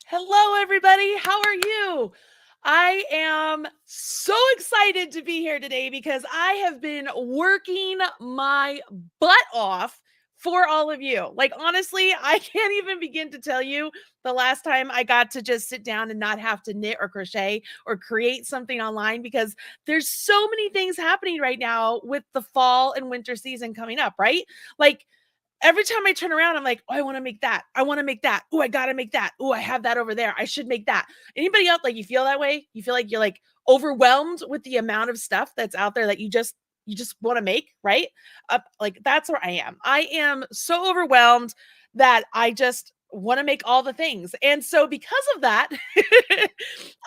Hello, everybody. How are you? I am so excited to be here today because I have been working my butt off for all of you. Like, honestly, I can't even begin to tell you the last time I got to just sit down and not have to knit or crochet or create something online because there's so many things happening right now with the fall and winter season coming up, right? Like, every time I turn around, I'm like, oh, I want to make that. I want to make that. Oh, I got to make that. Oh, I have that over there. I should make that. Anybody else, like, you feel that way? You feel like you're like overwhelmed with the amount of stuff that's out there that you just want to make, right? Like, that's where I am. I am so overwhelmed that I just want to make all the things. And so because of that,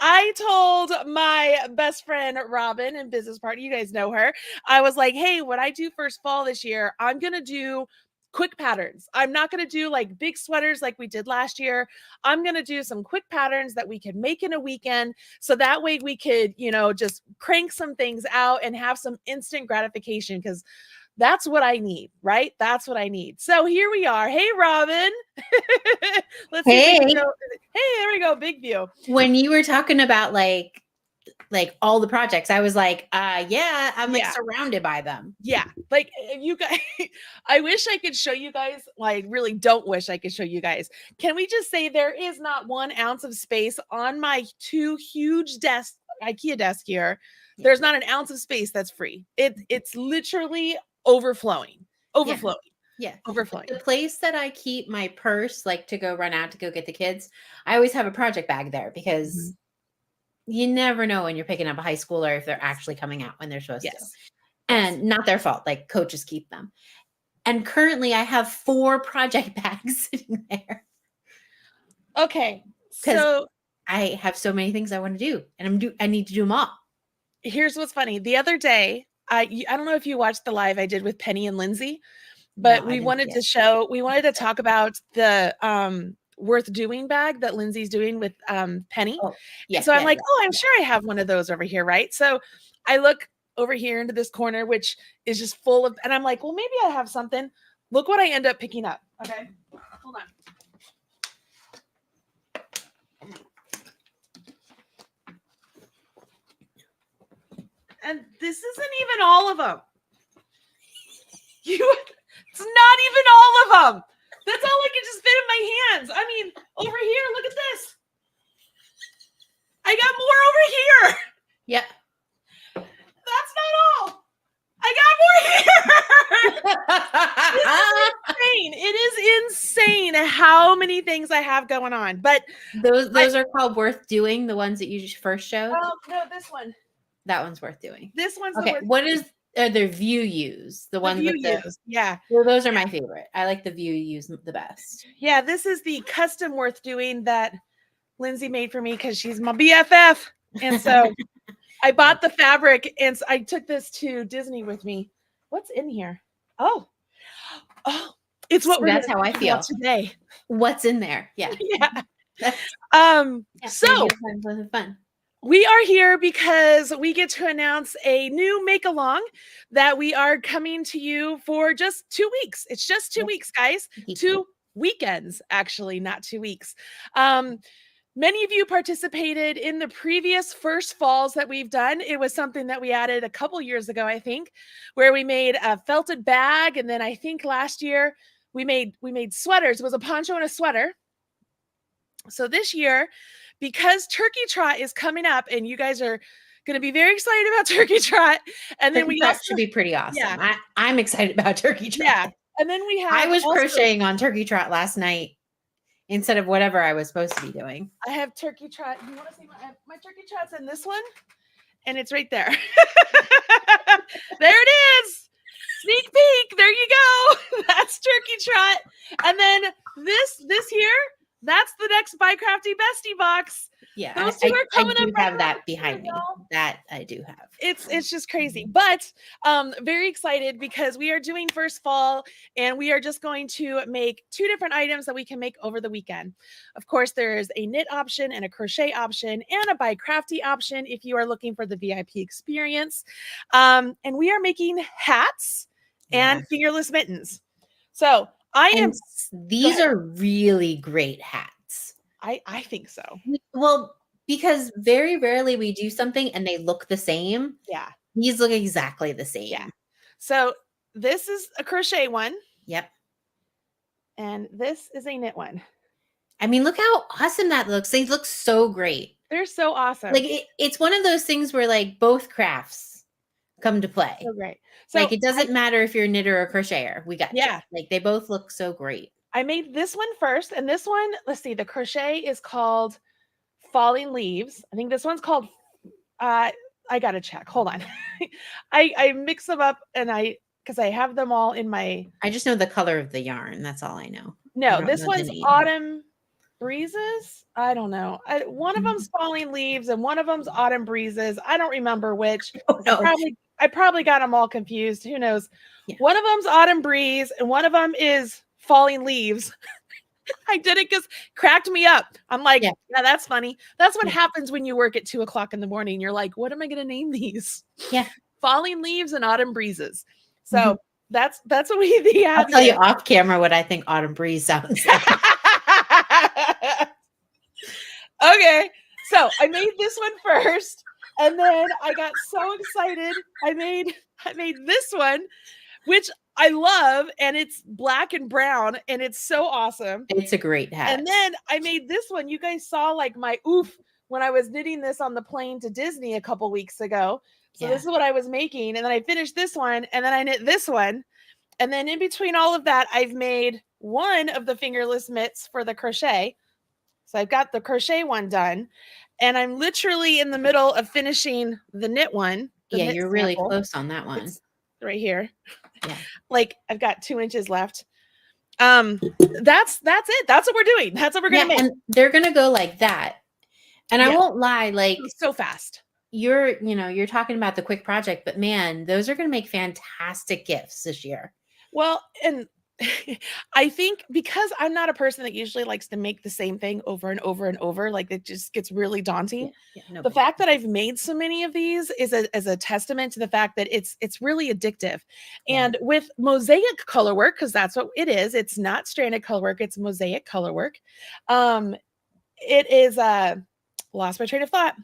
I told my best friend Robin and business partner, you guys know her. I was like, hey, what I do first fall this year, I'm going to do quick patterns. I'm not going to do like big sweaters like we did last year. I'm going to do some quick patterns that we can make in a weekend. So that way we could, just crank some things out and have some instant gratification because that's what I need, right? That's what I need. So here we are. Hey, Robin. Let's see if we can go. Hey, there we go. Big view. When you were talking about like all the projects, I was like, yeah, I'm like surrounded by them. Yeah. Like you guys, I wish I could show you guys. Well, I really don't wish I could show you guys. Can we just say there is not 1 ounce of space on my 2 huge desks, IKEA desk here. There's not an ounce of space that's free. It's literally overflowing. Yeah. Overflowing. The place that I keep my purse, like to go run out to go get the kids, I always have a project bag there because you never know when you're picking up a high schooler if they're actually coming out when they're supposed to. And not their fault. Like, coaches keep them. And currently I have 4 project bags sitting there. Okay. So I have so many things I want to do and I need to do them all. Here's what's funny. The other day, I don't know if you watched the live I did with Penny and Lindsay, but we wanted to talk about the worth doing bag that Lindsay's doing with Penny. I'm like, oh, I'm sure I have one of those over here, right? So I look over here into this corner, which is just full of, and I'm like, well, maybe I have something. Look what I end up picking up. Okay, hold on. And this isn't even all of them. It's not even all of them. That's all I can just fit in my hands. I mean, over here, look at this. I got more over here. Yep. That's not all. I got more here. This is insane. It is insane how many things I have going on. But those are called worth doing, the ones that you first showed? Oh, no, this one. That one's worth doing. This one's okay. What is their view use? The ones with the yeah. Well, those are my favorite. I like the view use the best. Yeah, this is the custom worth doing that Lindsay made for me because she's my BFF. And so I bought the fabric and I took this to Disney with me. What's in here? Oh, it's what that's how I feel today. What's in there? Yeah. So fun. We are here because we get to announce a new make along that we are coming to you for just 2 weeks. It's just 2 weeks, guys. 2 weekends, actually, not 2 weeks. Many of you participated in the previous first falls that we've done. It was something that we added a couple years ago, I think, where we made a felted bag. And then I think last year we made sweaters. It was a poncho and a sweater. So this year, because Turkey Trot is coming up and you guys are going to be very excited about Turkey Trot. And then that should be pretty awesome. Yeah. I'm excited about Turkey Trot. Yeah. And then we have, I was crocheting on Turkey Trot last night instead of whatever I was supposed to be doing. I have Turkey Trot. You want to see my Turkey Trot's in this one? And it's right there. There it is. Sneak peek. There you go. That's Turkey Trot. And then this here, that's the next Buy Crafty Bestie box. Yeah, those two are coming up. I do have that behind me. That I do have. It's just crazy, but very excited because we are doing first fall and we are just going to make 2 different items that we can make over the weekend. Of course, there's a knit option and a crochet option and a Buy Crafty option if you are looking for the VIP experience. And we are making hats and fingerless mittens. So these are really great hats. I think so. Well, because very rarely we do something and they look the same. Yeah. These look exactly the Yeah. same. So this is a crochet one. Yep. And this is a knit one. I mean, look how awesome that looks. They look so great. They're so awesome. Like it's one of those things where like both crafts come to play. So great. So Like it doesn't matter if you're a knitter or crocheter. We got you. Yeah. Like they both look so great. I made this one first, and this one, let's see, the crochet is called Falling Leaves. I think this one's called I gotta check. Hold on. I mix them up and because I have them all in my I just know the color of the yarn. That's all I know. No, this one's Autumn Breezes. I don't know. One of them's Falling Leaves and one of them's Autumn Breezes. I don't remember which. Oh, no. I probably got them all confused. Who knows? Yeah. One of them's Autumn Breeze and one of them is Falling Leaves. I did it because cracked me up. I'm like, yeah, that's funny. That's what happens when you work at 2 o'clock in the morning. You're like, what am I going to name these? Yeah. Falling Leaves and Autumn Breezes. So that's what we I'll tell you off camera what I think Autumn Breeze sounds like. Okay. So I made this one first. And then I got so excited. I made this one, which I love, and it's black and brown, and it's so awesome. It's a great hat. And then I made this one. You guys saw like my oof when I was knitting this on the plane to Disney a couple weeks ago. So this is what I was making. And then I finished this one, and then I knit this one. And then in between all of that, I've made one of the fingerless mitts for the crochet. So I've got the crochet one done, and I'm literally in the middle of finishing the knit one. Yeah, you're really close on that one. It's right here. Yeah. Like I've got 2 inches left. That's it. That's what we're doing. That's what we're gonna make. And they're gonna go like that. And I won't lie, like so fast. You're talking about the quick project, but man, those are gonna make fantastic gifts this year. Well, and I think because I'm not a person that usually likes to make the same thing over and over and over, like it just gets really daunting. The fact that I've made so many of these is a testament to the fact that it's really addictive. And with mosaic color work, because that's what it is, it's not stranded color work, it's mosaic color work. It is lost my train of thought.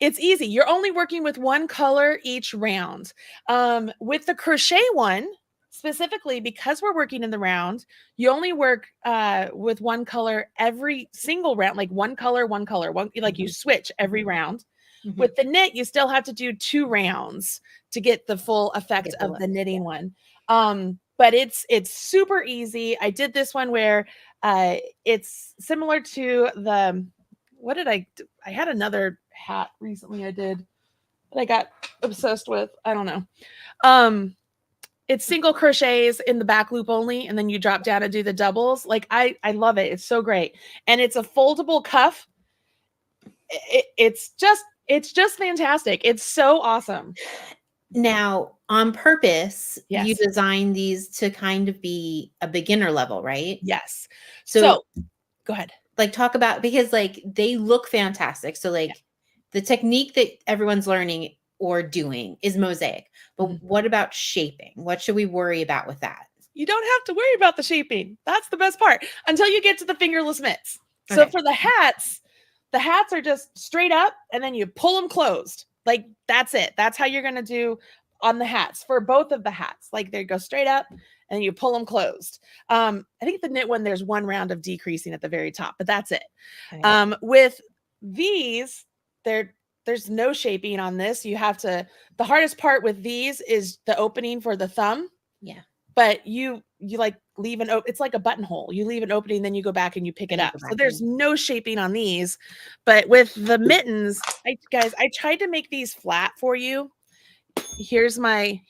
It's easy. You're only working with one color each round. With the crochet one, specifically because we're working in the round, you only work with one color every single round, like one color, like you switch every round. With the knit, you still have to do 2 rounds to get the full effect of the knitting one. But it's super easy. I did this one where it's similar to the, what did I do? I had another hat recently I did that I got obsessed with. I don't know. It's single crochets in the back loop only, and then you drop down and do the doubles. Like I love it. It's so great. And it's a foldable cuff. It's just fantastic. It's so awesome. Now, on purpose, you designed these to kind of be a beginner level, right? Yes. So go ahead. Like talk about, because like they look fantastic. So like the technique that everyone's learning or doing is mosaic. But what about shaping? What should we worry about with that? You don't have to worry about the shaping. That's the best part until you get to the fingerless mitts. So for the hats are just straight up and then you pull them closed. Like that's it. That's how you're going to do on the hats for both of the hats. Like they go straight up and you pull them closed. I think the knit one, there's 1 round of decreasing at the very top, but that's it. Okay. With these, there's no shaping on this. You have to, the hardest part with these is the opening for the thumb. Yeah. But you like leave an, it's like a buttonhole. You leave an opening, then you go back and you pick it up. So there's no shaping on these. But with the mittens, I tried to make these flat for you. Here's my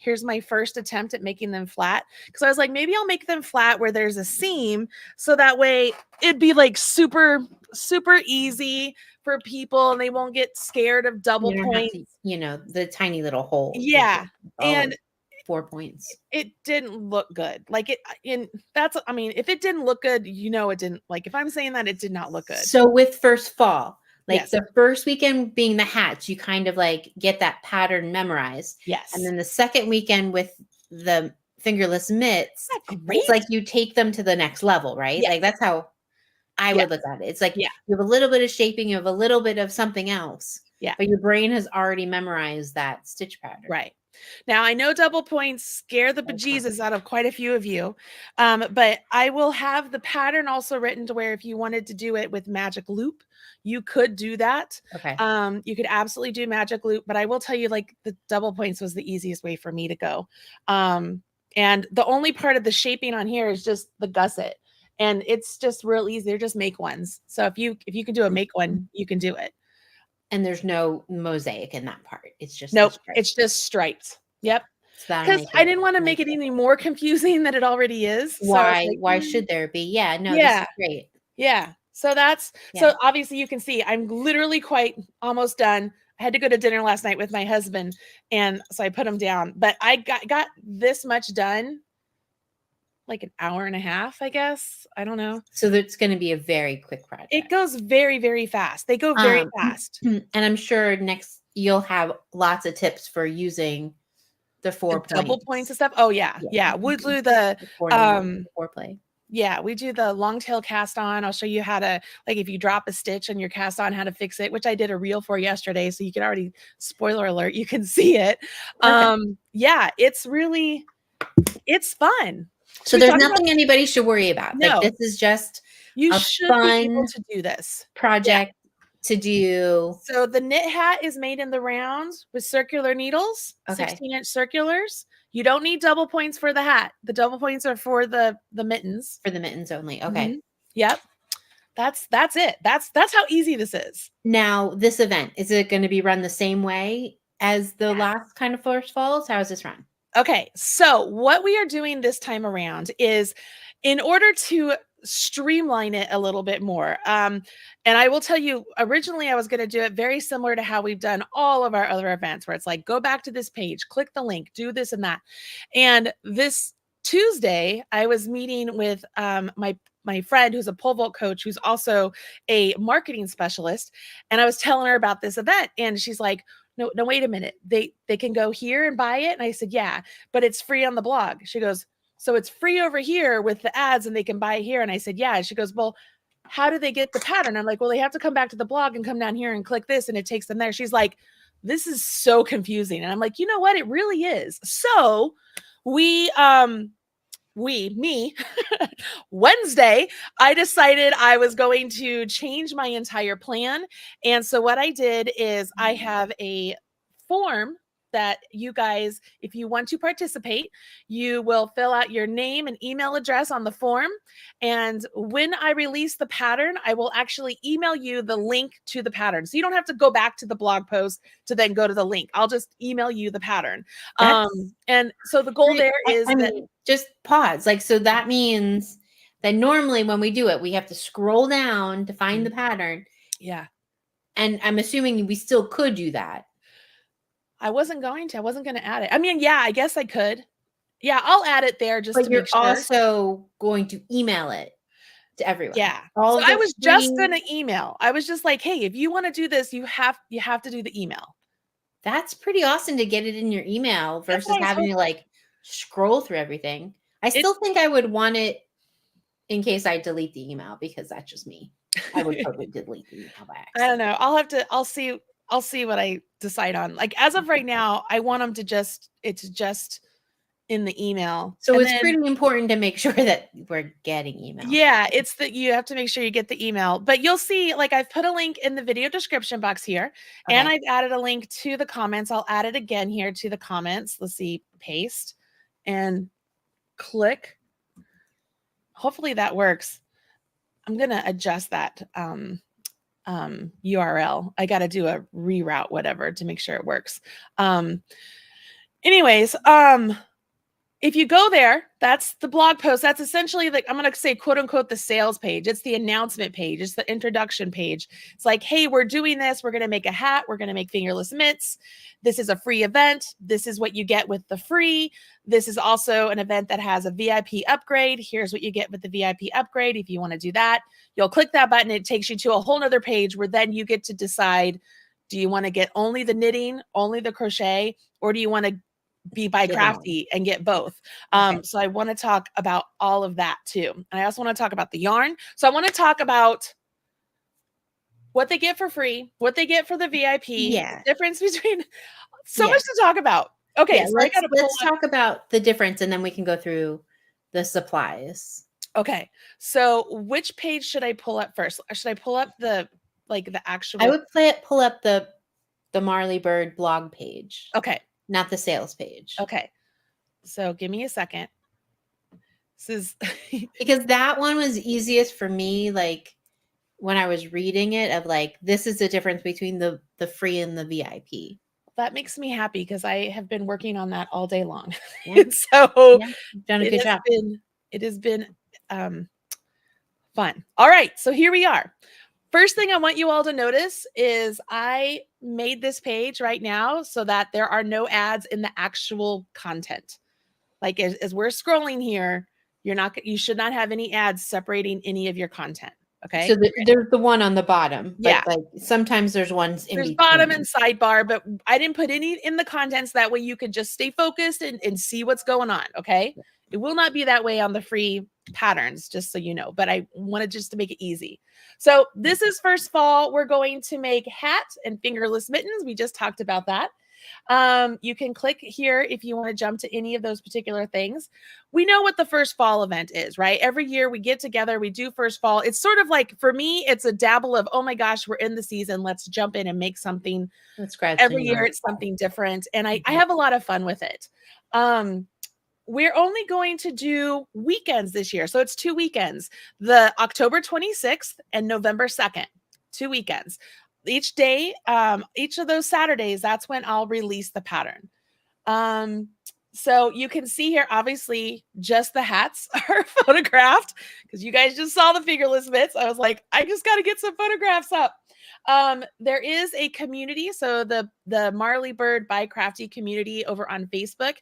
first attempt at making them flat. Because I was like, maybe I'll make them flat where there's a seam. So that way it'd be like super, super easy for people and they won't get scared of double points. The tiny little hole. Yeah. And 4 points. It didn't look good. Like if it didn't look good, it didn't. Like if I'm saying that, it did not look good. So with first fall, like the first weekend being the hats, you kind of like get that pattern memorized. Yes. And then the second weekend with the fingerless mitts, it's like you take them to the next level, right? Yes. Like that's how I would look at it. It's like Yeah. you have a little bit of shaping, you have a little bit of something else. Yeah. But your brain has already memorized that stitch pattern. Right. Now, I know double points scare the bejesus out of quite a few of you, but I will have the pattern also written to where if you wanted to do it with magic loop, you could do that. Okay. You could absolutely do magic loop, but I will tell you, like, the double points was the easiest way for me to go. And the only part of the shaping on here is just the gusset, and it's just real easy. They're just make ones. So if you can do a make one, you can do it. And there's no mosaic in that part. It's just nope, it's just stripes. Yep. Because I didn't want to make it any more confusing than it already is. Why? So like, why should there be? Yeah, no, yeah, this is great. Yeah. So that's so obviously you can see I'm literally quite almost done. I had to go to dinner last night with my husband, and so I put him down. But I got this much done, like an hour and a half, I guess. I don't know. So that's going to be a very quick project. It goes very, very fast. They go very fast. And I'm sure next you'll have lots of tips for using the 4 points. Double points and stuff. Oh yeah. Yeah. We'll do the foreplay. Yeah, we do the long tail cast on. I'll show you how to, like, if you drop a stitch on your cast on, how to fix it, which I did a reel for yesterday. So you can already, spoiler alert, you can see it. Yeah, it's fun. So there's nothing anybody should worry about. No. Like, this is just you should be able to do this project to do. So the knit hat is made in the round with circular needles, 16-inch circulars. You don't need double points for the hat. The double points are for the mittens. For the mittens only. Okay. Yep. That's it. That's how easy this is. Now, this event, is it going to be run the same way as the last kind of First Falls? How is this run? Okay. So what we are doing this time around is, in order to streamline it a little bit more. And I will tell you, originally I was going to do it very similar to how we've done all of our other events, where it's like, go back to this page, click the link, do this and that. And this Tuesday, I was meeting with my friend who's a pole vault coach, who's also a marketing specialist. And I was telling her about this event, and she's like, no, wait a minute. They can go here and buy it. And I said, yeah, but it's free on the blog. She goes, so it's free over here with the ads and they can buy it here. And I said, yeah. And she goes, well, how do they get the pattern? I'm like, well, they have to come back to the blog and come down here and click this, and it takes them there. She's like, this is so confusing. And I'm like, you know what? It really is. So me, Wednesday, I decided I was going to change my entire plan. And so what I did is I have a form that you guys, if you want to participate, you will fill out your name and email address on the form. And when I release the pattern, I will actually email you the link to the pattern. So you don't have to go back to the blog post to then go to the link. I'll just email you the pattern. And so the goal there is just pause. Like, so that means that normally when we do it, we have to scroll down to find the pattern. Yeah. And I'm assuming we still could do that. I wasn't going to add it. I mean, yeah, I guess I could. Yeah, I'll add it there just to you're make sure. Also going to email it to everyone. Yeah. So I was just going to email. I was just like, hey, if you want to do this, you have to do the email. That's pretty awesome to get it in your email versus having to like scroll through everything. I still think I would want it in case I delete the email, because that's just me. I would probably delete the email by accident. I don't know. I'll see what I decide on. Like, as of right now, I want them to it's just in the email. So it's pretty important to make sure that we're getting email. Yeah, it's that you have to make sure you get the email. But you'll see, like, I've put a link in the video description box here, and I've added a link to the comments. I'll add it again here to the comments. Let's see, paste and click. Hopefully that works. I'm going to adjust that URL. I got to do a reroute, whatever, to make sure it works. Anyways, if you go there, that's the blog post. That's essentially, like, I'm going to say, quote unquote, the sales page. It's the announcement page. It's the introduction page. It's like, hey, we're doing this. We're going to make a hat. We're going to make fingerless mitts. This is a free event. This is what you get with the free. This is also an event that has a VIP upgrade. Here's what you get with the VIP upgrade. If you want to do that, you'll click that button. It takes you to a whole nother page where then you get to decide, do you want to get only the knitting, only the crochet, or do you want to be by Get them all. Crafty and get both. Okay. So I want to talk about all of that too. And I also want to talk about the yarn. So I want to talk about what they get for free, what they get for the VIP, the difference between so much to talk about. Okay, Yeah, so let's talk about the difference and then we can go through the supplies. Okay, so which page should I pull up first? Or should I pull up the actual? I would pull up the Marley Bird blog page. Okay. Not the sales page. Okay. So give me a second. This is because that one was easiest for me, like when I was reading it, of like, this is the difference between the free and the VIP. That makes me happy because I have been working on that all day long. Yeah. So you've done a good job. It has been fun. All right, so here we are. First thing I want you all to notice is I made this page right now so that there are no ads in the actual content. Like as we're scrolling here, you should not have any ads separating any of your content. Okay. So there's the one on the bottom. Yeah. But like sometimes there's ones in between. Bottom and sidebar, but I didn't put any in the contents. That way you could just stay focused and see what's going on. Okay. It will not be that way on the free patterns, just so you know, but I wanted just to make it easy. So this is first fall. We're going to make hat and fingerless mittens. We just talked about that. You can click here if you want to jump to any of those particular things. We know what the first fall event is, right? Every year we get together, we do first fall. It's sort of like, for me, it's a dabble of, oh my gosh, we're in the season. Let's jump in and make something. Every year it's something different. And I have a lot of fun with it. We're only going to do weekends this year. So it's 2 weekends, the October 26th and November 2nd, 2 weekends. Each day, each of those Saturdays, that's when I'll release the pattern. So you can see here, obviously, just the hats are photographed because you guys just saw the fingerless mitts. I was like, I just got to get some photographs up. There is a community. So the Marley Bird by Crafty community over on Facebook.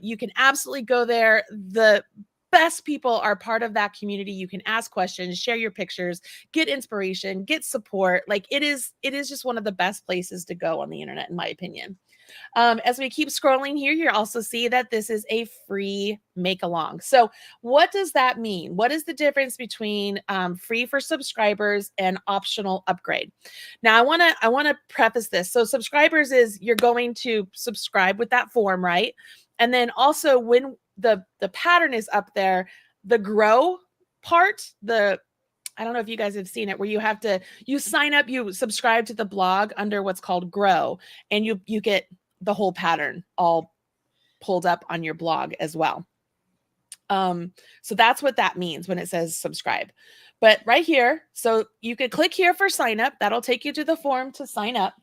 You can absolutely go there. The best people are part of that community. You can ask questions, share your pictures, get inspiration, get support. Like it is just one of the best places to go on the internet, in my opinion. As we keep scrolling here, you'll also see that this is a free make along. So what does that mean? What is the difference between free for subscribers and optional upgrade? Now, I want to preface this. So subscribers is you're going to subscribe with that form, right? And then also when the pattern is up there, the grow part, I don't know if you guys have seen it, where you sign up, you subscribe to the blog under what's called grow, and you get the whole pattern all pulled up on your blog as well. So that's what that means when it says subscribe. But right here, so you could click here for sign up. That'll take you to the form to sign up.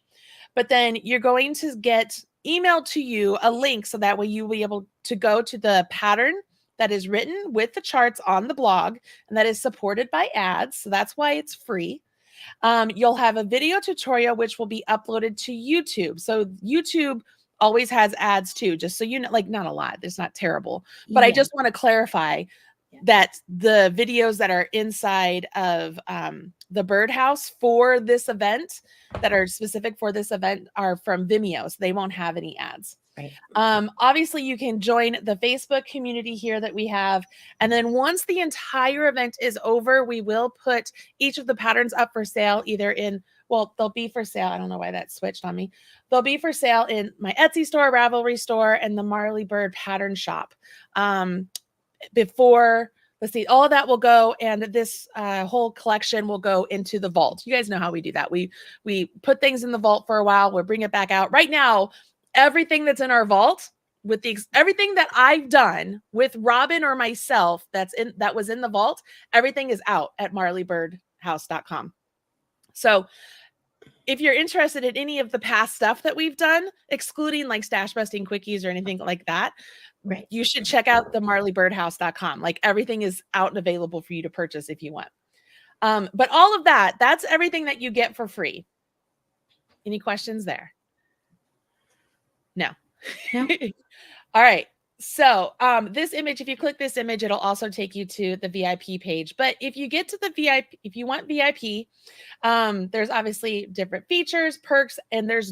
But then you're going to get emailed to you a link so that way you'll be able to go to the pattern that is written with the charts on the blog, and that is supported by ads. So that's why it's free. You'll have a video tutorial, which will be uploaded to YouTube. So YouTube always has ads too, just so you know, like not a lot, it's not terrible, but I just want to clarify that the videos that are inside of the birdhouse for this event, that are specific for this event, are from Vimeo, so they won't have any ads. Right. Obviously, you can join the Facebook community here that we have. And then once the entire event is over, we will put each of the patterns up for sale, either in, well, they'll be for sale. I don't know why that switched on me. They'll be for sale in my Etsy store, Ravelry store, and the Marley Bird pattern shop. Before, let's see, all of that will go, and this whole collection will go into the vault. You guys know how we do that. We put things in the vault for a while. We'll bring it back out. Right now, everything that's in our vault, with everything that I've done with Robin or myself that was in the vault, everything is out at marleybirdhouse.com. So if you're interested in any of the past stuff that we've done, excluding like stash busting quickies or anything like that, right, you should check out the marleybirdhouse.com. Like everything is out and available for you to purchase if you want. But all of that's everything that you get for free. Any questions there? No. No. All right. So this image, if you click this image, it'll also take you to the VIP page. But if you get to the VIP, if you want VIP, there's obviously different features, perks, and there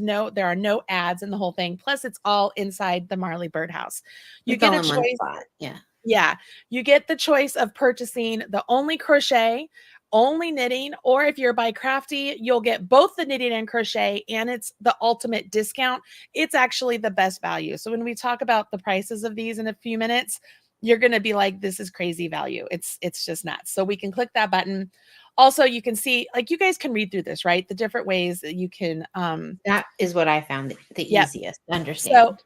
are no ads in the whole thing. Plus, it's all inside the Marley Birdhouse. You It's get all a in one choice. spot. Yeah. Yeah, you get the choice of purchasing the only crochet, only knitting, or if you're by Crafty, you'll get both the knitting and crochet, and it's the ultimate discount. It's actually the best value. So when we talk about the prices of these in a few minutes, you're going to be like, this is crazy value. It's just nuts. So we can click that button. Also, you can see, like, you guys can read through this, right? The different ways that you can That is what I found the yep. easiest to understand. So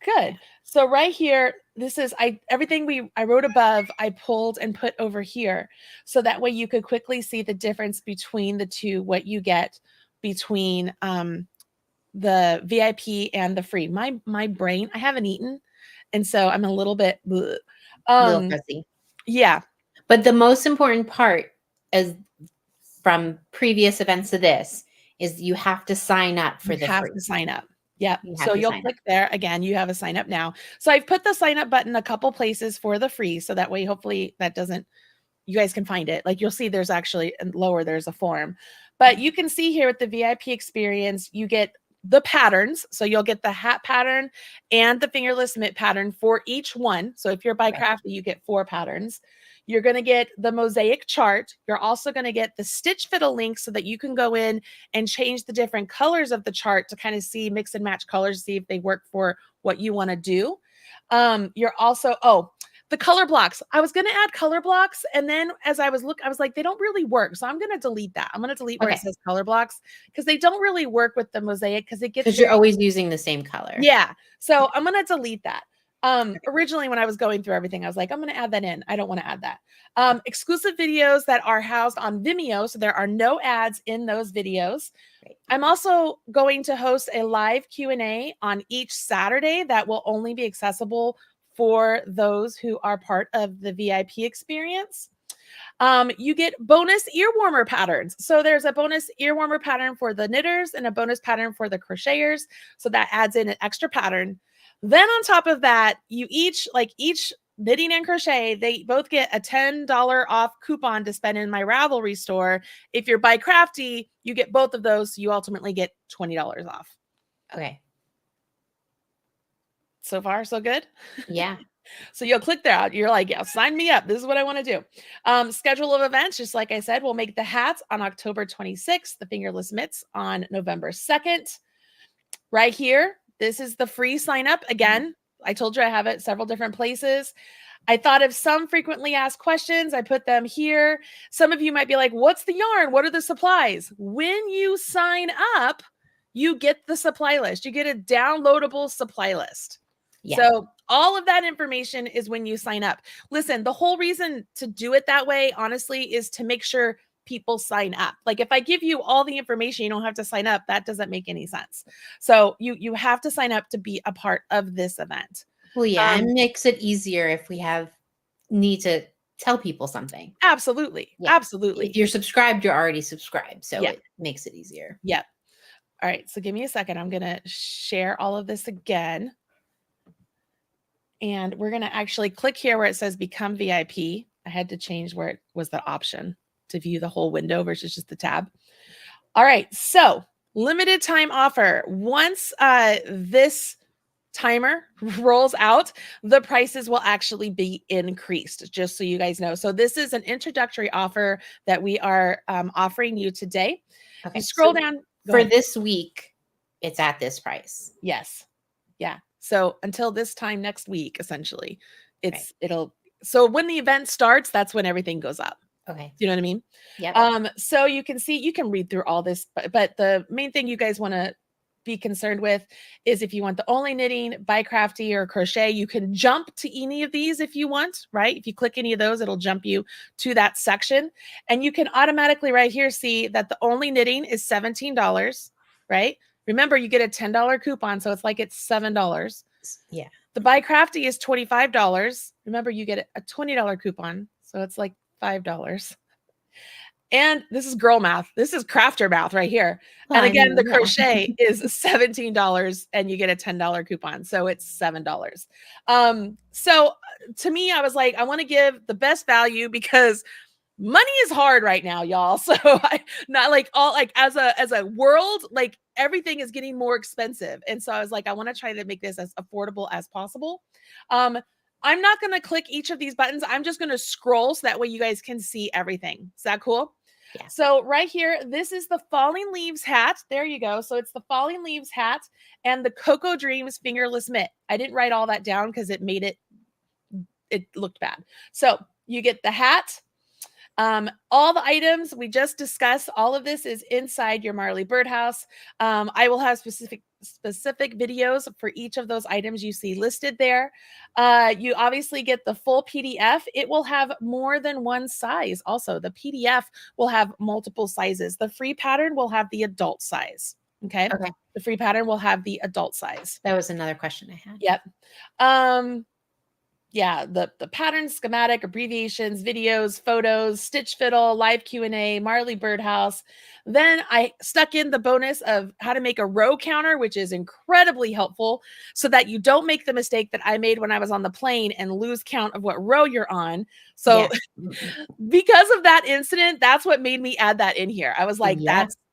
good. So right here, this is everything I wrote above, I pulled and put over here. So that way you could quickly see the difference between the two, what you get between the VIP and the free. My brain, I haven't eaten, and so I'm a little bit bleh. Little fuzzy. Yeah. But the most important part is from previous events to this is you have to sign up for You the have free. to sign up. Yep. You have So to you'll sign click up. there. Again, you have a sign up now. So I've put the sign up button a couple places for the free. So that way, hopefully that doesn't, you guys can find it. Like you'll see there's actually lower, there's a form. But you can see here with the VIP experience, you get the patterns. So you'll get the hat pattern and the fingerless mitt pattern for each one. So if you're by Crafty, you get 4 patterns. You're going to get the mosaic chart. You're also going to get the stitch fiddle link so that you can go in and change the different colors of the chart to kind of see, mix and match colors, see if they work for what you want to do. You're also, the color blocks. I was going to add color blocks. And then as I was like, they don't really work. So I'm going to delete that. I'm going to delete where it says color blocks because they don't really work with the mosaic because it gets because you're always using the same color. Yeah. So I'm going to delete that. Originally when I was going through everything, I was like, I'm going to add that in. I don't want to add that. Exclusive videos that are housed on Vimeo. So there are no ads in those videos. Right. I'm also going to host a live Q&A on each Saturday that will only be accessible for those who are part of the VIP experience. You get bonus ear warmer patterns. So there's a bonus ear warmer pattern for the knitters and a bonus pattern for the crocheters. So that adds in an extra pattern. Then on top of that, you each knitting and crochet, they both get a $10 off coupon to spend in my Ravelry store. If you're by Crafty, you get both of those. So you ultimately get $20 off. Okay. So far, so good? Yeah. So you'll click there. You're like, yeah, sign me up. This is what I want to do. Schedule of events, just like I said, we'll make the hats on October 26th, the fingerless mitts on November 2nd. Right here, this is the free sign up. Again, I told you I have it several different places. I thought of some frequently asked questions. I put them here. Some of you might be like, what's the yarn? What are the supplies? When you sign up, you get the supply list. You get a downloadable supply list. Yeah. So all of that information is when you sign up. Listen, the whole reason to do it that way, honestly, is to make sure people sign up. Like if I give you all the information, you don't have to sign up. That doesn't make any sense. So you have to sign up to be a part of this event. Well, yeah, it makes it easier if we need to tell people something. Absolutely. Yeah. Absolutely. If you're subscribed, you're already subscribed. So it makes it easier. Yep. All right. So give me a second. I'm going to share all of this again. And we're going to actually click here where it says become VIP. I had to change where it was the option to view the whole window versus just the tab. All right. So limited time offer. Once this timer rolls out, the prices will actually be increased, just so you guys know. So this is an introductory offer that we are offering you today. Okay, you scroll down. For this week, it's at this price. Yes. Yeah. So until this time next week, essentially, so when the event starts, that's when everything goes up. Okay. Do you know what I mean? Yeah. So you can see, you can read through all this, but the main thing you guys want to be concerned with is if you want the only knitting, by Crafty, or crochet, you can jump to any of these if you want, right? If you click any of those, it'll jump you to that section. And you can automatically right here see that the only knitting is $17, right? Remember, you get a $10 coupon, so it's like it's $7. Yeah. The by Crafty is $25. Remember, you get a $20 coupon, so it's like $5. And this is girl math. This is crafter math right here. Well, And I again, mean, the yeah. crochet is $17 and you get a $10 coupon. So it's $7. So to me, I was like, I want to give the best value because money is hard right now, y'all. So I not like all like as a world, like everything is getting more expensive. And so I was like, I want to try to make this as affordable as possible. Um, I'm not going to click each of these buttons. I'm just going to scroll so that way you guys can see everything. Is that cool? Yeah. So right here, this is the Falling Leaves hat. There you go. So it's the Falling Leaves hat and the Cocoa Dreams fingerless mitt. I didn't write all that down because it made it looked bad. So you get the hat. All the items we just discussed, all of this is inside your Marley Birdhouse. I will have specific videos for each of those items you see listed there. You obviously get the full PDF. It will have more than one size. Also, the PDF will have multiple sizes. The free pattern will have the adult size. Okay. Okay. The free pattern will have the adult size. That was another question I had. Yep. Yeah, the pattern, schematic, abbreviations, videos, photos, stitch fiddle, live Q&A, Marley Birdhouse. Then I stuck in the bonus of how to make a row counter, which is incredibly helpful so that you don't make the mistake that I made when I was on the plane and lose count of what row you're on. So because of that incident, that's what made me add that in here. I was like,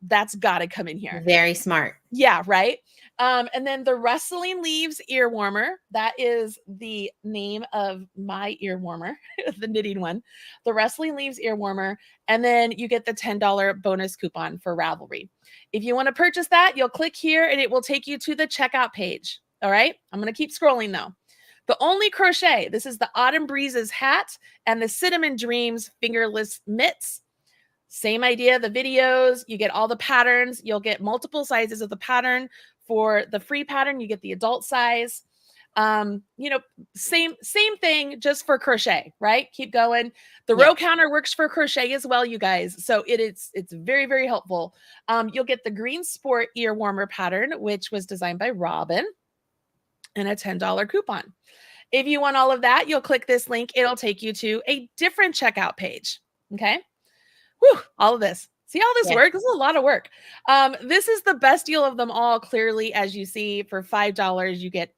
that's got to come in here. Very smart. Yeah, right. And then the Rustling Leaves ear warmer. That is the name of my ear warmer, the knitting one. The Rustling Leaves ear warmer. And then you get the $10 bonus coupon for Ravelry. If you want to purchase that, you'll click here and it will take you to the checkout page. All right. I'm going to keep scrolling though. The only crochet. This is the Autumn Breezes hat and the Cinnamon Dreams fingerless mitts. Same idea, the videos, you get all the patterns, you'll get multiple sizes of the pattern. For the free pattern, you get the adult size. Same thing, just for crochet, right? Keep going. The row counter works for crochet as well, you guys. So it's very, very helpful. You'll get the Green Sport ear warmer pattern, which was designed by Robin, and a $10 coupon. If you want all of that, you'll click this link. It'll take you to a different checkout page. Okay. Whew, all of this. See how this works? This is a lot of work. This is the best deal of them all. Clearly, as you see, for $5, you get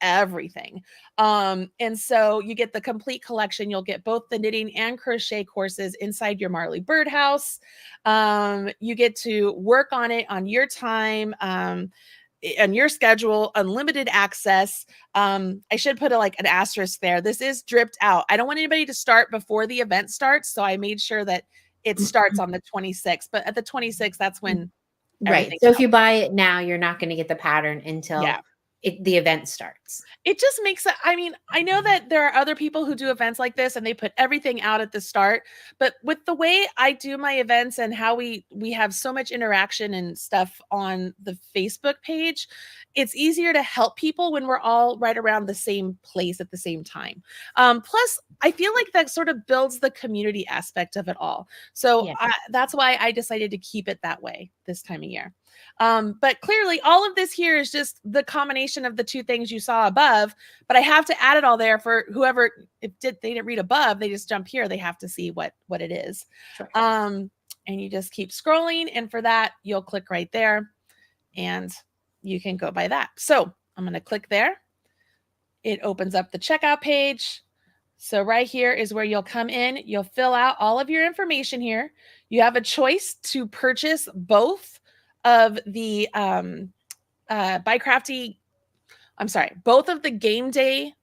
everything. And so you get the complete collection. You'll get both the knitting and crochet courses inside your Marley Birdhouse. You get to work on it on your time. And your schedule, unlimited access. I should put an asterisk there. This is dripped out. I don't want anybody to start before the event starts. So I made sure that it starts on the 26th, but at the 26th, that's when. Right. So if you buy it now, you're not going to get the pattern until the event starts. It just makes it, I mean, I know that there are other people who do events like this and they put everything out at the start, but with the way I do my events and how we have so much interaction and stuff on the Facebook page, it's easier to help people when we're all right around the same place at the same time. Plus, I feel like that sort of builds the community aspect of it all. So that's why I decided to keep it that way this time of year. But clearly all of this here is just the combination of the two things you saw above, but I have to add it all there for whoever they didn't read above, they just jump here. They have to see what it is. Sure. And you just keep scrolling. And for that, you'll click right there and you can go by that. So I'm going to click there. It opens up the checkout page. So right here is where you'll come in. You'll fill out all of your information here. You have a choice to purchase both of the both of the game day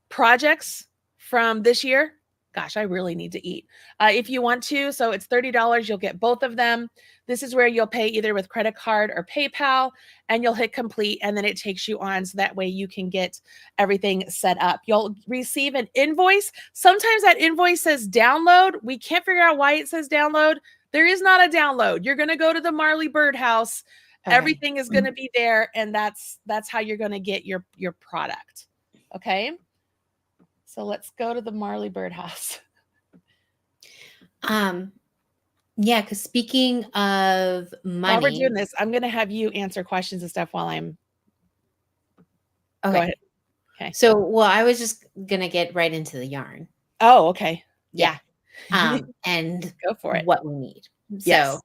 projects from this year. Gosh, I really need to eat. If you want to, so it's $30. You'll get both of them. This is where you'll pay either with credit card or PayPal, and you'll hit complete, and then it takes you on so that way you can get everything set up. You'll receive an invoice. Sometimes that invoice says download. We can't figure out why it says download. There is not a download. You're going to go to the Marley Birdhouse. Okay. Everything is going to be there, and that's how you're going to get your product. Okay? So let's go to the Marley Birdhouse. Yeah, because speaking of money. While we're doing this, I'm going to have you answer questions and stuff while I'm. Okay. Go ahead. Okay. So, I was just going to get right into the yarn. Oh, okay. Yeah. and Go for it. what we need. Yes. So,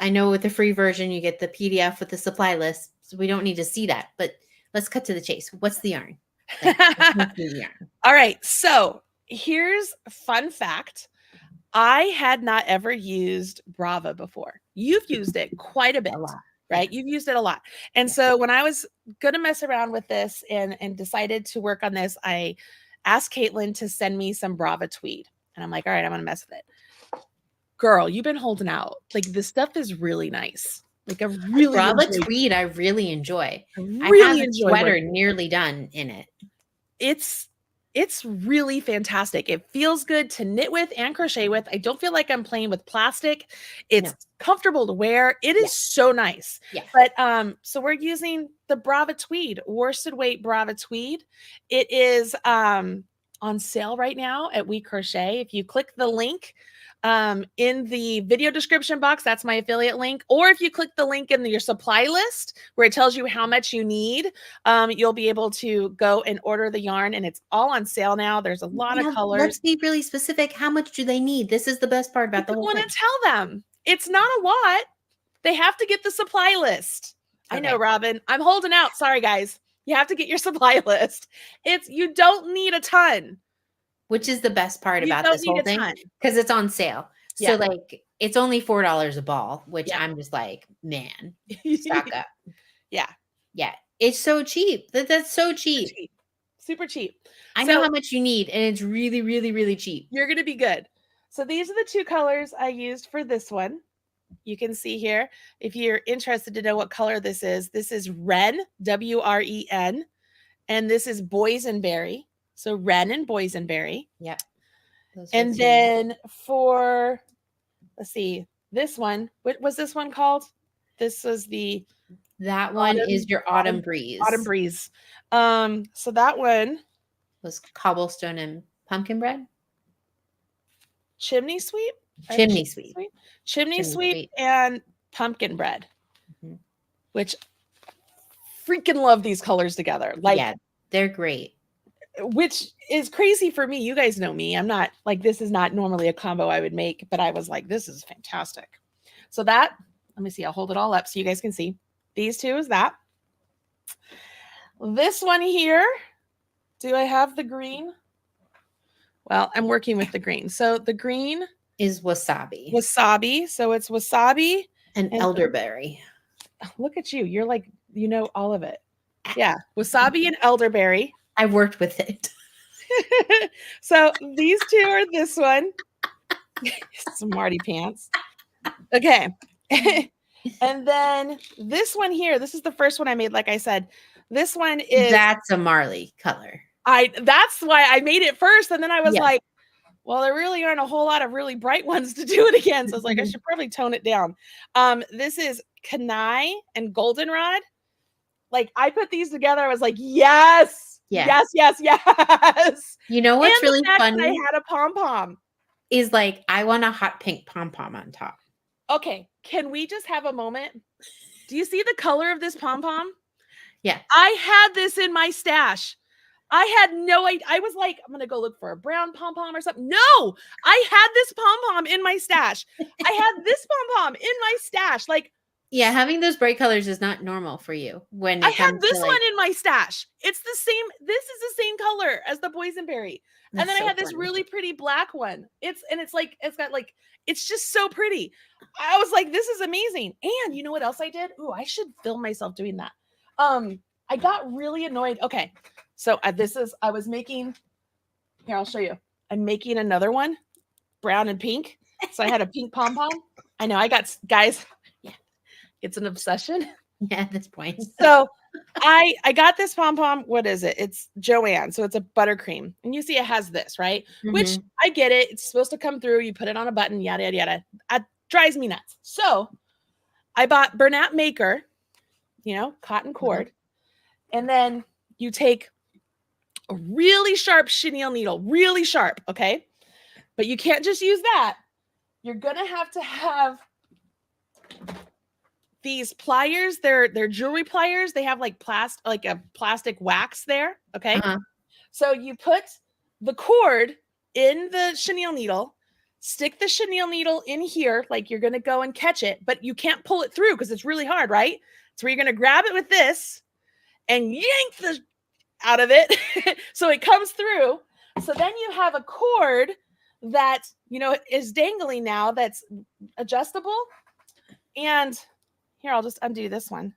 I know with the free version, you get the PDF with the supply list. So we don't need to see that, but let's cut to the chase. What's the yarn? What's the yarn? All right. So here's a fun fact. I had not ever used Brava before. You've used it quite a bit, right? Yeah. You've used it a lot. And so when I was going to mess around with this and decided to work on this, I asked Caitlin to send me some Brava tweed. And I'm like, all right, I'm going to mess with it. Girl, you've been holding out. Like, this stuff is really nice. Like, a really Brava tweed, I really enjoy. I really have a sweater nearly done in it. It's really fantastic. It feels good to knit with and crochet with. I don't feel like I'm playing with plastic. It's comfortable to wear. It is so nice. Yeah. But so we're using the Brava tweed, worsted weight Brava tweed. It is on sale right now at We Crochet. If you click the link in the video description box, that's my affiliate link. Or if you click the link in your supply list where it tells you how much you need, you'll be able to go and order the yarn, and it's all on sale now. There's a lot of colors. Let's be really specific. How much do they need? This is the best part about the whole thing. I want to tell them it's not a lot. They have to get the supply list. Okay. I know, Robin. I'm holding out. Sorry, guys. You have to get your supply list. You don't need a ton. Which is the best part about this whole thing, because it's on sale. So like it's only $4 a ball, which I'm just like, man, stock up. Yeah. It's so cheap. That's so cheap. Super cheap. I know how much you need, and it's really, really, really cheap. You're gonna be good. So these are the two colors I used for this one. You can see here, if you're interested to know what color this is Wren, W-R-E-N, and this is Boysenberry. So Wren and Boysenberry. Yep. And then for, let's see, this one, what was this one called? This was that one is your Autumn Breeze. Autumn Breeze. So that one was cobblestone and pumpkin bread. Chimney sweep? Chimney sweep. Chimney sweep and pumpkin bread. Which freaking love these colors together. Like, yeah, they're great. Which is crazy for me. You guys know me. I'm not like, this is not normally a combo I would make, but I was like, this is fantastic. So that, let me see, I'll hold it all up so you guys can see. These two is that. This one here, do I have the green? Well, I'm working with the green. So the green is wasabi. Wasabi. So it's wasabi and elderberry. Look at you. You're like, you know all of it. Yeah. Wasabi and elderberry. I worked with it. So these two are this one. Some Marty pants. Okay. And then this one here, this is the first one I made. Like I said, this one is. That's a Marley color. That's why I made it first. And then I was like, well, there really aren't a whole lot of really bright ones to do it again. So I was like, I should probably tone it down. This is Kanai and Goldenrod. Like, I put these together. I was like, yes. Yes. You know what's really funny? I had a pom-pom. Is like, I want a hot pink pom-pom on top. Okay. Can we just have a moment? Do you see the color of this pom-pom? Yeah. I had this in my stash. I had no idea. I was like, I'm going to go look for a brown pom-pom or something. No, I had this pom-pom in my stash. I had this pom-pom in my stash. Like, yeah, having those bright colors is not normal for you. When I had this one in my stash. It's the same. This is the same color as the boysenberry. And then I had this really pretty black one. It's just so pretty. I was like, this is amazing. And you know what else I did? Ooh, I should film myself doing that. I got really annoyed. Okay. So I was making, here, I'll show you. I'm making another one, brown and pink. So I had a pink pom-pom. I know, guys, it's an obsession. Yeah, at this point. So I got this pom-pom. What is it? It's Joanne. So it's a buttercream. And you see it has this, right? Mm-hmm. Which I get it. It's supposed to come through. You put it on a button, yada, yada, yada. It drives me nuts. So I bought Bernat Maker, cotton cord. Mm-hmm. And then you take a really sharp chenille needle, really sharp, okay? But you can't just use that. You're going to have these pliers. They're jewelry pliers. They have like a plastic wax there, okay? Uh-huh. So you put the cord in the chenille needle, stick the chenille needle in here, like you're going to go and catch it, but you can't pull it through because it's really hard, right? So you're going to grab it with this and yank the out of it so it comes through. So then you have a cord that, you know, is dangling now that's adjustable. And here, I'll just undo this one.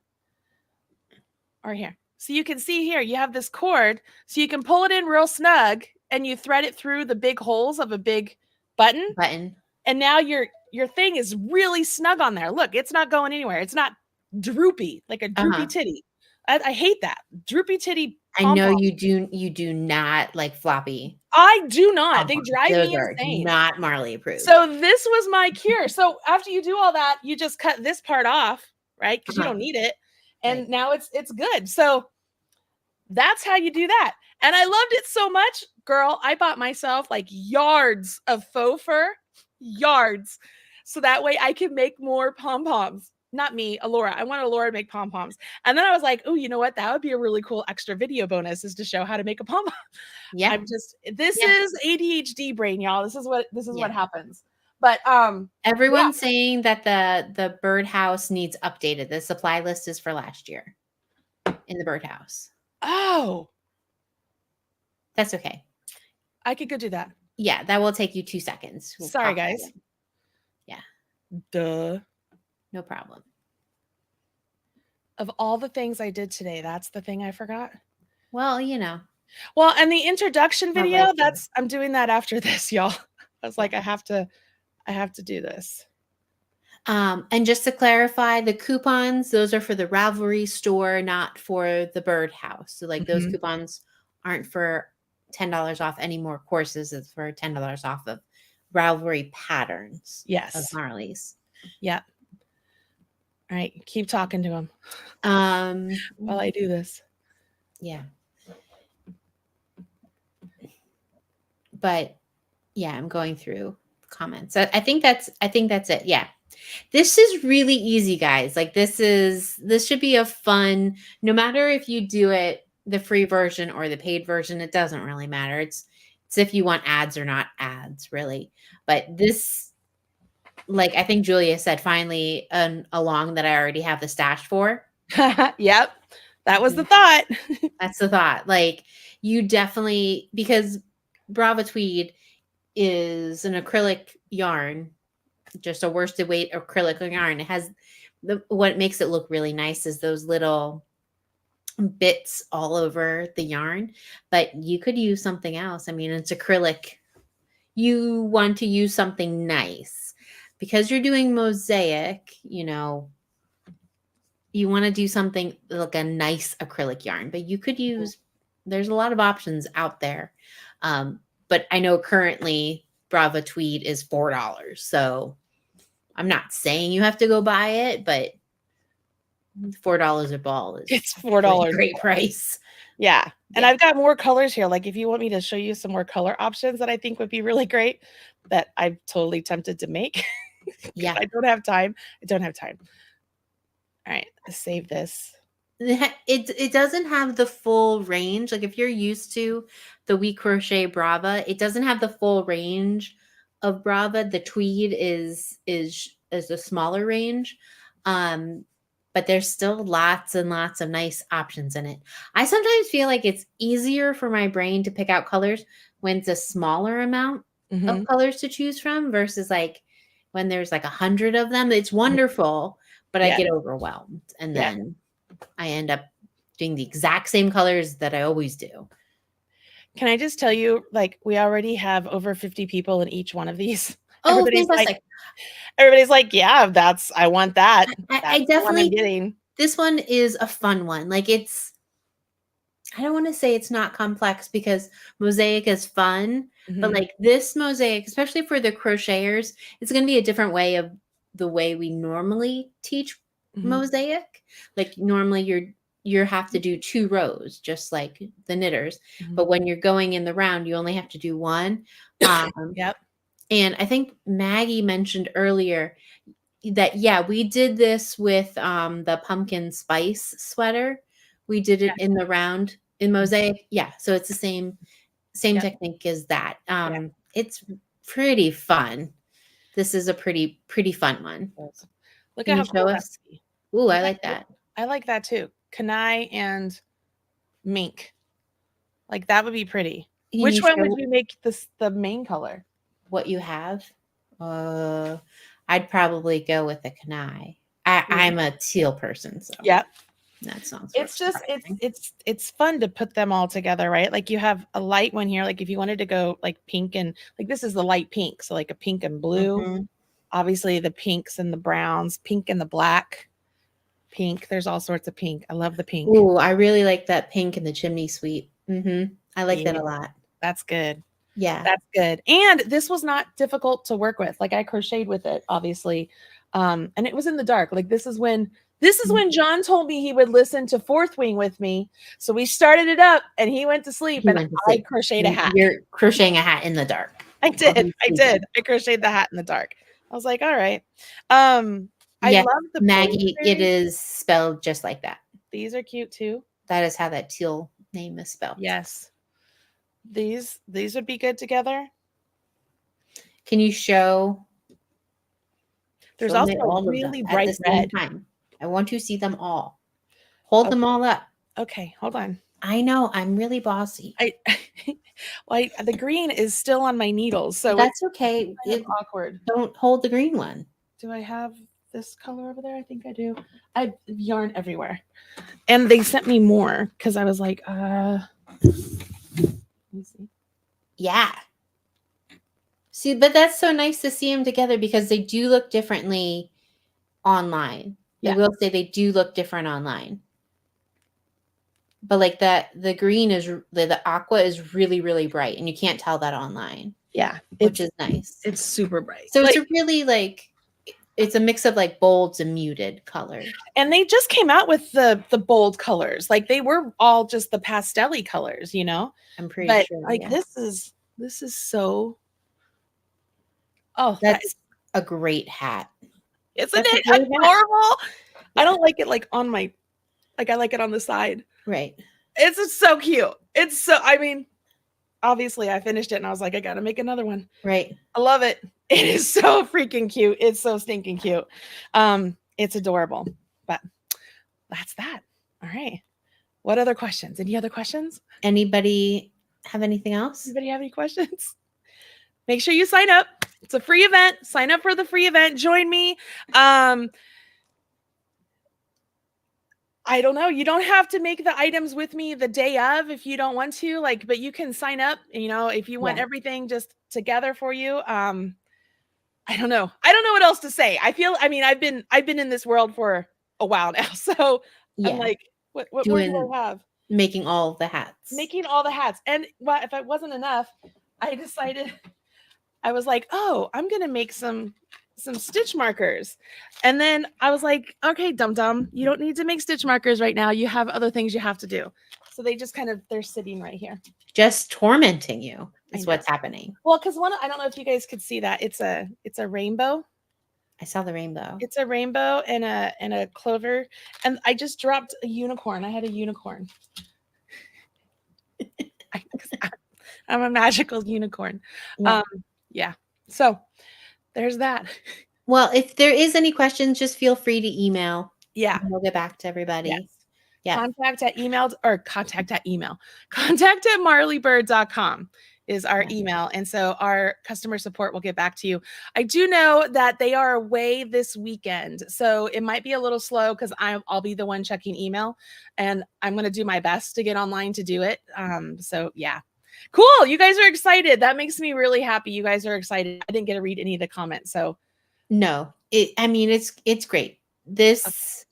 Or here. So you can see here, you have this cord, so you can pull it in real snug and you thread it through the big holes of a big button. And now your thing is really snug on there. Look, it's not going anywhere. It's not droopy, like a droopy titty. I hate that. Droopy titty. I know you do not like floppy. I do not. They drive me insane. Not Marley approved. So this was my cure. So after you do all that, you just cut this part off, right? Because you don't need it. And now it's good. So that's how you do that. And I loved it so much, girl. I bought myself like yards of faux fur, yards. So that way I can make more pom-poms. Not me, Alora. I want Alora to make pom-poms. And then I was like, oh, you know what? That would be a really cool extra video bonus, is to show how to make a pom-pom. Yeah. This is ADHD brain, y'all. This is what happens. But everyone's saying that the birdhouse needs updated. The supply list is for last year in the birdhouse. Oh. That's okay. I could go do that. Yeah, that will take you 2 seconds. Sorry, guys. Yeah. Duh. No problem. Of all the things I did today, that's the thing I forgot. Well, you know. Well, and the introduction video, I'm doing that after this, y'all. I was like, I have to do this. And just to clarify, the coupons, those are for the Ravelry store, not for the birdhouse. So like those coupons aren't for $10 off any more courses. It's for $10 off of Ravelry patterns. Yes. Of Marley's. Yeah. All right. Keep talking to him. While I do this. Yeah. But yeah, I'm going through comments. I think that's it. Yeah. This is really easy, guys. Like this should be a fun, no matter if you do it the free version or the paid version, it doesn't really matter. It's if you want ads or not ads, really. But this, like I think Julia said, finally along that I already have the stash for. Yep. That was the thought. That's the thought. Like you definitely, because Brava Tweed is an acrylic yarn, just a worsted weight acrylic yarn. It has what makes it look really nice is those little bits all over the yarn, but you could use something else. I mean, it's acrylic. You want to use something nice because you're doing mosaic, you know, you want to do something like a nice acrylic yarn, but you could use, there's a lot of options out there. But I know currently Brava Tweed is $4. So I'm not saying you have to go buy it, but $4 a ball is it's $4. Great price. Yeah. And I've got more colors here. Like if you want me to show you some more color options that I think would be really great, that I'm totally tempted to make. Yeah. I don't have time. All right. Let's save this. It doesn't have the full range. Like if you're used to the We Crochet Brava, it doesn't have the full range of Brava. The tweed is a smaller range. But there's still lots and lots of nice options in it. I sometimes feel like it's easier for my brain to pick out colors when it's a smaller amount of colors to choose from versus like when there's like 100 of them. It's wonderful, but I get overwhelmed. And then I end up doing the exact same colors that I always do. Can I just tell you, like, we already have over 50 people in each one of these. Oh, fantastic. Everybody's like, yeah, I want that. I definitely, this one is a fun one. Like I don't want to say it's not complex because mosaic is fun, but like this mosaic, especially for the crocheters, it's going to be a different way of the way we normally teach mosaic. Like normally you have to do 2 rows, just like the knitters. But when you're going in the round, you only have to do 1. Yep. And I think Maggie mentioned earlier that, yeah, we did this with the pumpkin spice sweater. We did it in the round in mosaic. Yeah. So it's the same technique as that. It's pretty fun. This is a pretty fun one. Look Can at you how show cool that us? would be. Ooh, I like that. I like that too. Kanai and mink. Like that would be pretty. Can Which you one would show you make this the main color? what you have? I'd probably go with the Kanai. I'm a teal person, so Yeah. that sounds. It's just it's fun to put them all together, right? Like you have a light one here. Like if you wanted to go like pink and like this is the light pink, so like a pink and blue. Mm-hmm. Obviously the pinks and the browns, pink and the black. Pink. There's all sorts of pink. I love the pink. Ooh, I really like that pink and the chimney sweet. Mm-hmm. I like that a lot. That's good. Yeah. That's good. And this was not difficult to work with. Like I crocheted with it, obviously. And it was in the dark. Like this is when John told me he would listen to Fourth Wing with me. So we started it up and he went to sleep I crocheted a hat. You're crocheting a hat in the dark. I did. I crocheted the hat in the dark. I was like, all right. I love the Maggie. It is spelled just like that. These are cute too. That is how that teal name is spelled. Yes. These would be good together. Can you show? There's also a really bright red. Time. I want to see them all. Hold them all up. Okay, hold on. I know I'm really bossy. The green is still on my needles, so that's okay. It's awkward. Don't hold the green one. Do I have this color over there? I think I do. I have yarn everywhere, and they sent me more because I was like, let me see. Yeah. See, but that's so nice to see them together because they do look differently online. I will say they do look different online. But like the green is the aqua is really, really bright and you can't tell that online. Yeah. Which is nice. It's super bright. So it's a really it's a mix of like bolds and muted colors. And they just came out with the bold colors. Like they were all just the pastel-y colors, you know? I'm pretty sure. Like this is so. Oh, that's a great hat. Isn't it adorable? I don't like it like on my, like I like it on the side. Right. It's just so cute. It's so, I mean, obviously I finished it and I was like, I got to make another one. Right. I love it. It is so freaking cute. It's so stinking cute. It's adorable, but that's that. All right. What other questions? Any other questions? Anybody have anything else? Anybody have any questions? Make sure you sign up. It's a free event. Sign up for the free event. Join me. I don't know. You don't have to make the items with me the day of if you don't want to, like, but you can sign up, you know, if you want everything just together for you. I don't know. I don't know what else to say. I've been in this world for a while now. So I'm like, what more do I have? Making all the hats. Making all the hats. And if it wasn't enough, I decided, I was like, oh, I'm going to make some stitch markers. And then I was like, okay, dum-dum, you don't need to make stitch markers right now. You have other things you have to do. So they just they're sitting right here. Just tormenting you is what's happening. Well, because I don't know if you guys could see that. It's a rainbow. I saw the rainbow. It's a rainbow and a clover. And I just dropped a unicorn. I had a unicorn. I'm a magical unicorn. Yeah. So there's that. Well, if there is any questions, just feel free to email. Yeah. We'll get back to everybody. Yes. Yeah. Contact at marleybird.com is our email. And so our customer support will get back to you. I do know that they are away this weekend. So it might be a little slow because I'll be the one checking email and I'm going to do my best to get online to do it. So yeah. Cool. You guys are excited. That makes me really happy. You guys are excited. I didn't get to read any of the comments. So no, it's great. This,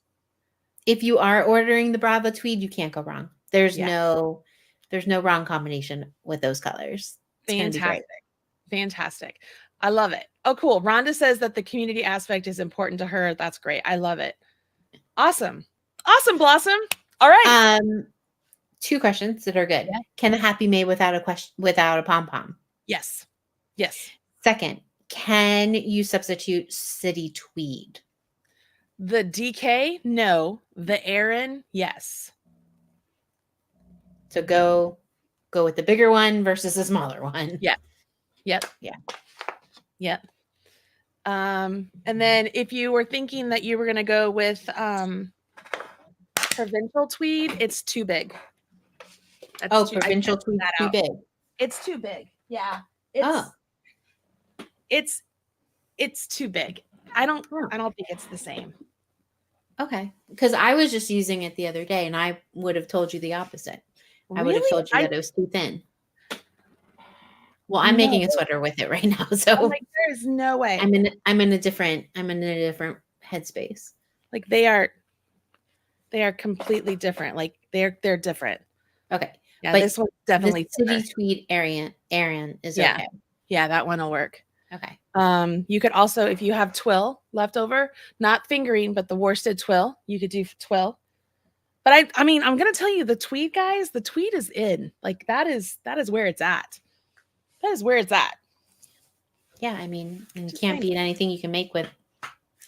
if you are ordering the Brava tweed, you can't go wrong. There's no wrong combination with those colors. Fantastic. I love it. Oh, cool. Rhonda says that the community aspect is important to her. That's great. I love it. Awesome. Awesome, Blossom. All right. 2 questions that are good. Yeah. Can the hat be made without a pom-pom? Yes. Yes. Second, can you substitute city tweed? The DK, no. The Aran, yes. So go with the bigger one versus the smaller one. Yeah. Yep. Yeah. Yep. And then if you were thinking that you were going to go with provincial tweed, it's too big. That's provincial tweed too big. It's too big. Yeah. It's too big. I don't think it's the same. Okay. Because I was just using it the other day and I would have told you the opposite. Really? I would have told you that it was too thin. Well, I'm making a sweater with it right now. So I'm like, there's no way. I'm in a different headspace. Like they are completely different. Like they're different. Okay. Yeah, but this one's definitely the city tweed Aaron is okay. Yeah, that one will work. Okay. You could also, if you have twill left over, not fingering, but the worsted twill, you could do twill. But I mean, I'm gonna tell you, the tweed, guys, the tweed is in. Like that is where it's at. That is where it's at. Yeah, I mean, and you can't beat anything you can make with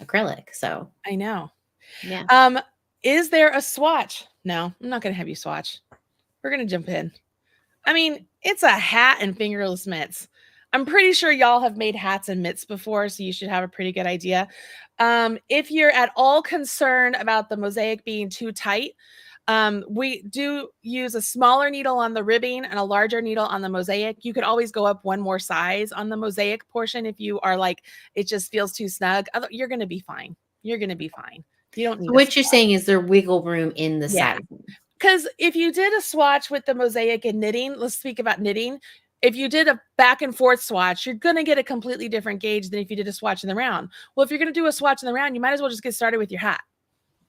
acrylic. So I know. Yeah. Is there a swatch? No, I'm not gonna have you swatch. We're gonna jump in. I mean, it's a hat and fingerless mitts. I'm pretty sure y'all have made hats and mitts before, so you should have a pretty good idea. If you're at all concerned about the mosaic being too tight, we do use a smaller needle on the ribbing and a larger needle on the mosaic. You could always go up one more size on the mosaic portion if you are like, it just feels too snug. You're going to be fine. You're going to be fine. You don't need so what you're saying is there wiggle room in the size. Because if you did a swatch with the mosaic and knitting, let's speak about knitting. If you did a back and forth swatch, you're going to get a completely different gauge than if you did a swatch in the round. Well, if you're going to do a swatch in the round, you might as well just get started with your hat.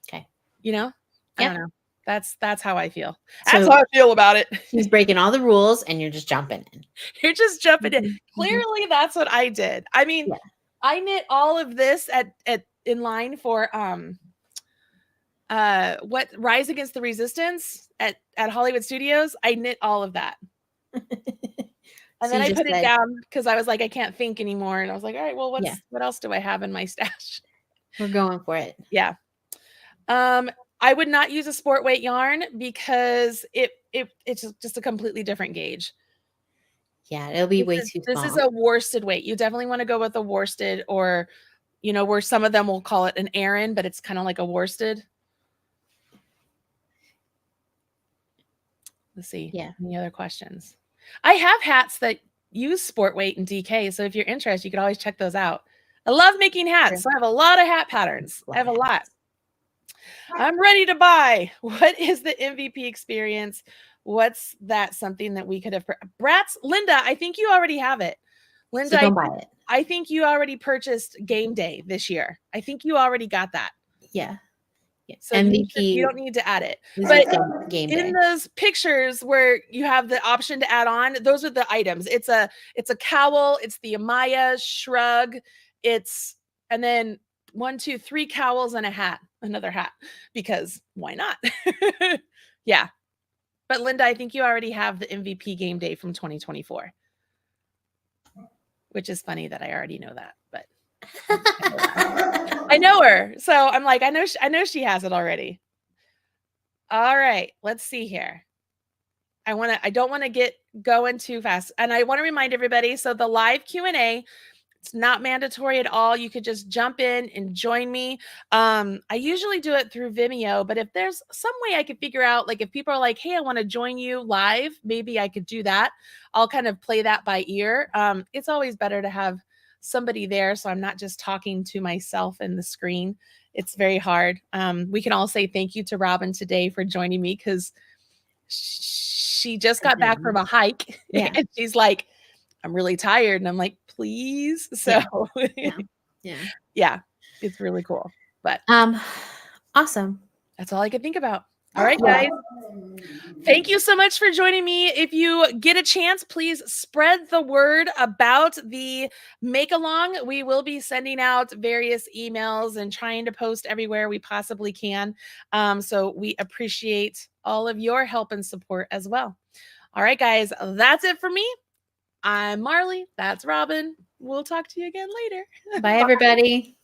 Okay. You know? I don't know. That's how I feel. So that's how I feel about it. He's breaking all the rules and you're just jumping in. You're just jumping in. Clearly, that's what I did. I mean, I knit all of this at in line for what Rise Against the Resistance at Hollywood Studios. I knit all of that. And so then I put it down because I was like, I can't think anymore. And I was like, all right, well, what else do I have in my stash? We're going for it. Yeah. I would not use a sport weight yarn because it's just a completely different gauge. Yeah, it'll be way too small. This is a worsted weight. You definitely want to go with a worsted, or, you know, where some of them will call it an Aran, but it's kind of like a worsted. Let's see. Yeah. Any other questions? I have hats that use sport weight and DK. So if you're interested, you could always check those out. I love making hats. So I have a lot of hat patterns. I have a lot. I'm ready to buy. What is the MVP experience? What's that something that we could have? Bratz, Linda, I think you already have it. Linda, so don't buy it. I think you already purchased Game Day this year. I think you already got that. Yeah. So MVP, you don't need to add it. But in those pictures where you have the option to add on, those are the items. It's a cowl, it's the Amaya shrug, and then 1, 2, 3 cowls and a hat, another hat, because why not? Yeah. But Linda, I think you already have the MVP Game Day from 2024, which is funny that I already know that, but I know her. So I'm like, I know she has it already. All right, let's see here. I don't want to get going too fast. And I want to remind everybody, so the live Q&A, it's not mandatory at all. You could just jump in and join me. I usually do it through Vimeo, but if there's some way I could figure out, like if people are like, hey, I want to join you live, maybe I could do that. I'll kind of play that by ear. It's always better to have somebody there, so I'm not just talking to myself in the screen. It's very hard. We can all say thank you to Robin today for joining me, because she just got back from a hike. And she's like, I'm really tired. And I'm like, please. So yeah, it's really cool. But awesome. That's all I could think about. All right, guys. Thank you so much for joining me. If you get a chance, please spread the word about the make along. We will be sending out various emails and trying to post everywhere we possibly can. So we appreciate all of your help and support as well. All right, guys, that's it for me. I'm Marley. That's Robin. We'll talk to you again later. Bye, everybody.